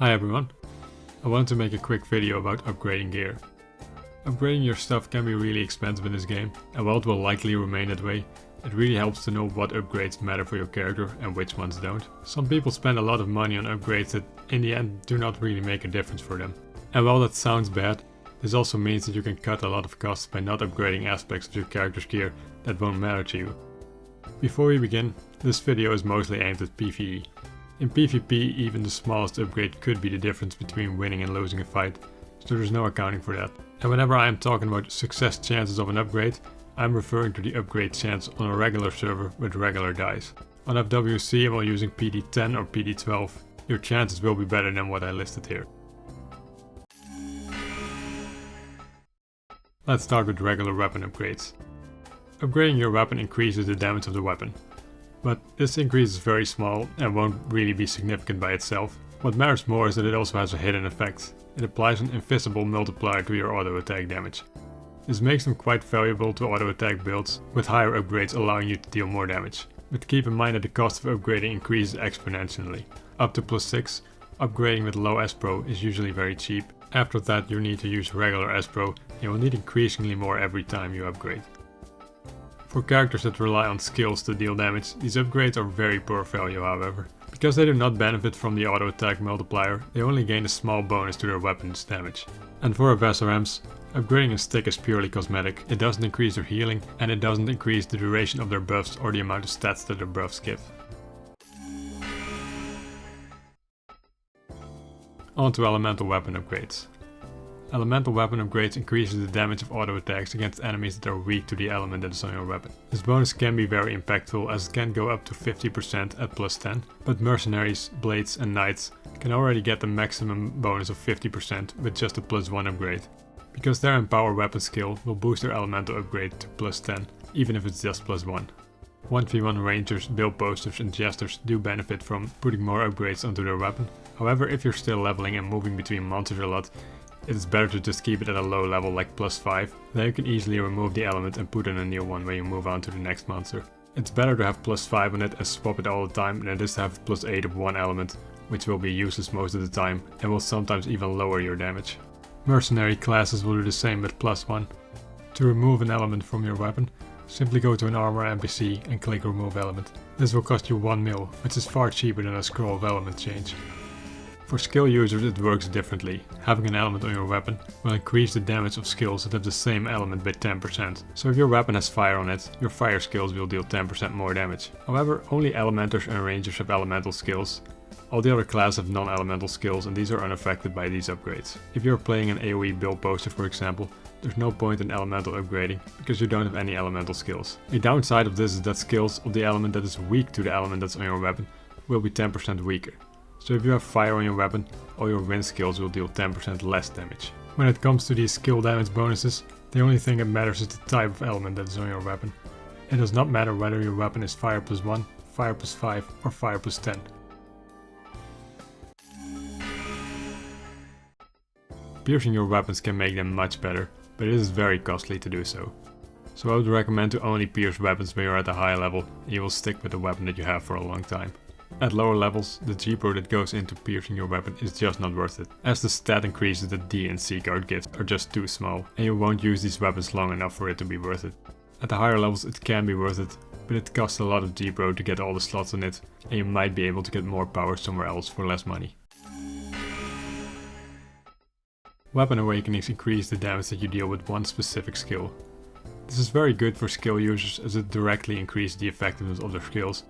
Hi everyone, I want to make a quick video about upgrading gear. Upgrading your stuff can be really expensive in this game, and while it will likely remain that way, it really helps to know what upgrades matter for your character and which ones don't. Some people spend a lot of money on upgrades that in the end do not really make a difference for them. And while that sounds bad, this also means that you can cut a lot of costs by not upgrading aspects of your character's gear that won't matter to you. Before we begin, this video is mostly aimed at PvE. In PvP, even the smallest upgrade could be the difference between winning and losing a fight, so there's no accounting for that. And whenever I am talking about success chances of an upgrade, I'm referring to the upgrade chance on a regular server with regular dice. On FWC, while using PD10 or PD12, your chances will be better than what I listed here. Let's start with regular weapon upgrades. Upgrading your weapon increases the damage of the weapon. But this increase is very small and won't really be significant by itself. What matters more is that it also has a hidden effect. It applies an invisible multiplier to your auto attack damage. This makes them quite valuable to auto attack builds, with higher upgrades allowing you to deal more damage. But keep in mind that the cost of upgrading increases exponentially. Up to +6, upgrading with low S-Pro is usually very cheap. After that you need to use regular S-Pro and you will need increasingly more every time you upgrade. For characters that rely on skills to deal damage, these upgrades are very poor value however. Because they do not benefit from the auto attack multiplier, they only gain a small bonus to their weapon's damage. And for Vesarams, upgrading a stick is purely cosmetic. It doesn't increase their healing and it doesn't increase the duration of their buffs or the amount of stats that their buffs give. On to elemental weapon upgrades. Elemental weapon upgrades increases the damage of auto attacks against enemies that are weak to the element that is on your weapon. This bonus can be very impactful as it can go up to 50% at +10, but mercenaries, blades and knights can already get the maximum bonus of 50% with just a +1 upgrade, because their empower weapon skill will boost their elemental upgrade to +10, even if it's just +1. 1v1 rangers, build posters and jesters do benefit from putting more upgrades onto their weapon. However, if you're still leveling and moving between monsters a lot, it is better to just keep it at a low level like +5, then you can easily remove the element and put in a new one when you move on to the next monster. It's better to have +5 on it and swap it all the time than it is to have +8 of one element, which will be useless most of the time and will sometimes even lower your damage. Mercenary classes will do the same with +1. To remove an element from your weapon, simply go to an armor NPC and click remove element. This will cost you 1 mil, which is far cheaper than a scroll of element change. For skill users it works differently. Having an element on your weapon will increase the damage of skills that have the same element by 10%. So if your weapon has fire on it, your fire skills will deal 10% more damage. However, only elementers and rangers have elemental skills. All the other classes have non-elemental skills and these are unaffected by these upgrades. If you're playing an AoE build poster for example, there's no point in elemental upgrading because you don't have any elemental skills. The downside of this is that skills of the element that is weak to the element that's on your weapon will be 10% weaker. So if you have fire on your weapon, all your wind skills will deal 10% less damage. When it comes to these skill damage bonuses, the only thing that matters is the type of element that is on your weapon. It does not matter whether your weapon is fire +1, fire +5 or fire +10. Piercing your weapons can make them much better, but it is very costly to do so. So I would recommend to only pierce weapons when you're at a high level and you will stick with the weapon that you have for a long time. At lower levels, the G-Pro that goes into piercing your weapon is just not worth it, as the stat increases that D and C guard gives are just too small, and you won't use these weapons long enough for it to be worth it. At the higher levels it can be worth it, but it costs a lot of G-Pro to get all the slots on it, and you might be able to get more power somewhere else for less money. Weapon awakenings increase the damage that you deal with one specific skill. This is very good for skill users as it directly increases the effectiveness of their skills,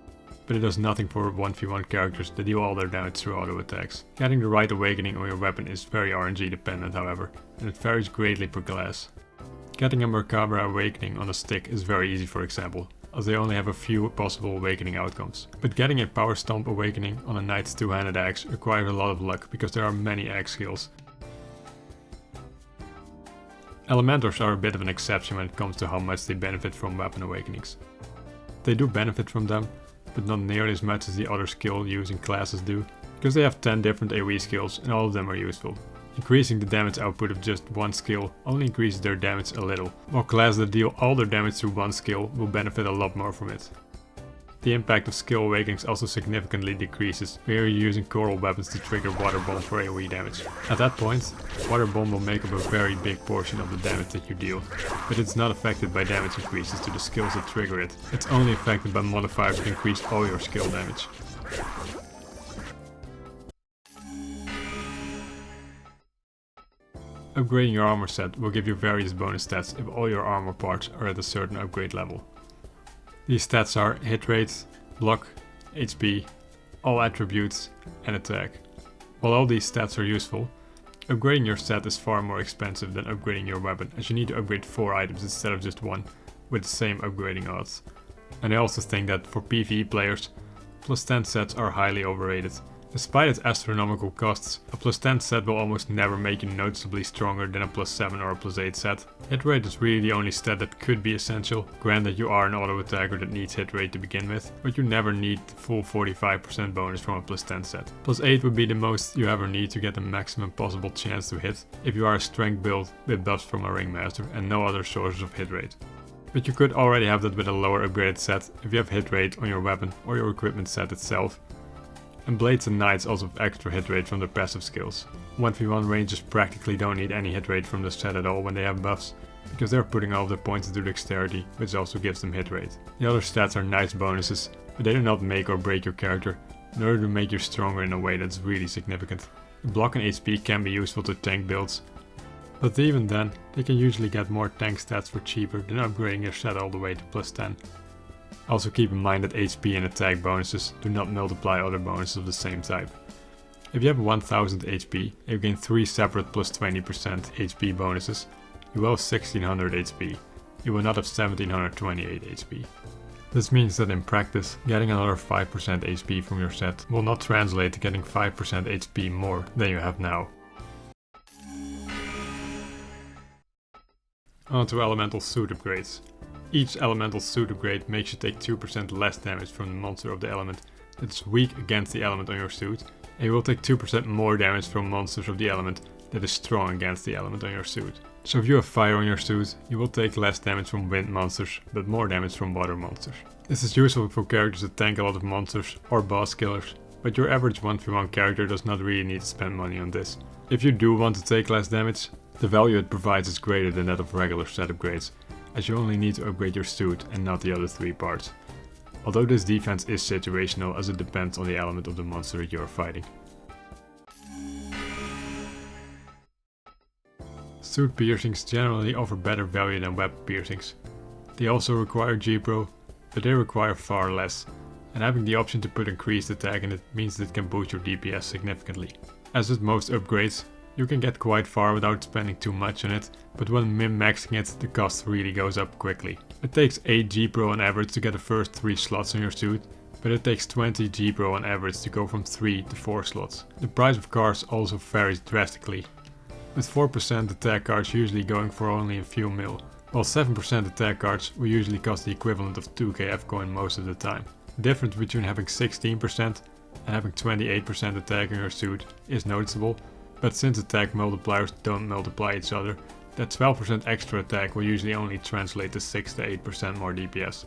but it does nothing for 1v1 characters that deal all their damage through auto attacks. Getting the right awakening on your weapon is very RNG dependent however, and it varies greatly per class. Getting a Merkabra awakening on a stick is very easy for example, as they only have a few possible awakening outcomes. But getting a power stomp awakening on a knight's two-handed axe requires a lot of luck because there are many axe skills. Elementors are a bit of an exception when it comes to how much they benefit from weapon awakenings. They do benefit from them, but not nearly as much as the other skill using classes do, because they have 10 different AoE skills and all of them are useful. Increasing the damage output of just one skill only increases their damage a little, while classes that deal all their damage through one skill will benefit a lot more from it. The impact of skill awakenings also significantly decreases, where you're using coral weapons to trigger water bomb for AoE damage. At that point, water bomb will make up a very big portion of the damage that you deal, but it's not affected by damage increases to the skills that trigger it. It's only affected by modifiers that increase all your skill damage. Upgrading your armor set will give you various bonus stats if all your armor parts are at a certain upgrade level. These stats are hit rate, block, HP, all attributes, and attack. While all these stats are useful, upgrading your set is far more expensive than upgrading your weapon, as you need to upgrade 4 items instead of just 1, with the same upgrading odds. And I also think that for PvE players, plus 10 sets are highly overrated. Despite its astronomical costs, a plus 10 set will almost never make you noticeably stronger than a plus 7 or a plus 8 set. Hit rate is really the only stat that could be essential, granted you are an auto attacker that needs hit rate to begin with, but you never need the full 45% bonus from a plus 10 set. Plus 8 would be the most you ever need to get the maximum possible chance to hit, if you are a strength build with buffs from a ringmaster and no other sources of hit rate. But you could already have that with a lower upgraded set if you have hit rate on your weapon or your equipment set itself. And Blades and Knights also have extra hit rate from their passive skills. 1v1 rangers practically don't need any hit rate from the set at all when they have buffs, because they're putting all of their points into dexterity, which also gives them hit rate. The other stats are nice bonuses, but they do not make or break your character, in order to make you stronger in a way that's really significant. Block and HP can be useful to tank builds, but even then, they can usually get more tank stats for cheaper than upgrading your set all the way to plus 10. Also keep in mind that HP and attack bonuses do not multiply other bonuses of the same type. If you have 1000 HP and you gain 3 separate plus 20% HP bonuses, you will have 1600 HP. You will not have 1728 HP. This means that in practice, getting another 5% HP from your set will not translate to getting 5% HP more than you have now. On to elemental suit upgrades. Each elemental suit upgrade makes you take 2% less damage from the monster of the element that is weak against the element on your suit, and you will take 2% more damage from monsters of the element that is strong against the element on your suit. So if you have fire on your suit, you will take less damage from wind monsters, but more damage from water monsters. This is useful for characters that tank a lot of monsters or boss killers, but your average 1v1 character does not really need to spend money on this. If you do want to take less damage, the value it provides is greater than that of regular set upgrades, as you only need to upgrade your suit and not the other 3 parts. Although this defense is situational, as it depends on the element of the monster you are fighting. Suit piercings generally offer better value than web piercings. They also require G-Pro, but they require far less, and having the option to put increased attack in it means that it can boost your DPS significantly. As with most upgrades, you can get quite far without spending too much on it, but when min-maxing it, the cost really goes up quickly. It takes 8 G-Pro on average to get the first 3 slots on your suit, but it takes 20 G-Pro on average to go from 3 to 4 slots. The price of cards also varies drastically, with 4% attack cards usually going for only a few mil, while 7% attack cards will usually cost the equivalent of 2k F-coin most of the time. The difference between having 16% and having 28% attack in your suit is noticeable, but since attack multipliers don't multiply each other, that 12% extra attack will usually only translate to 6 to 8% more DPS.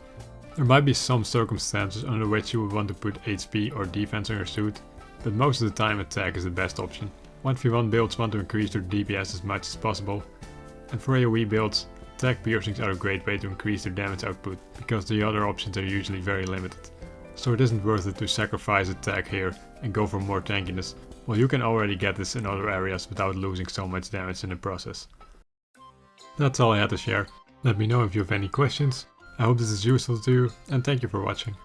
There might be some circumstances under which you would want to put HP or defense on your suit, but most of the time attack is the best option. 1v1 builds want to increase their DPS as much as possible, and for AoE builds, attack piercings are a great way to increase their damage output, because the other options are usually very limited. So it isn't worth it to sacrifice attack here and go for more tankiness, while you can already get this in other areas without losing so much damage in the process. That's all I had to share. Let me know if you have any questions. I hope this is useful to you, and thank you for watching.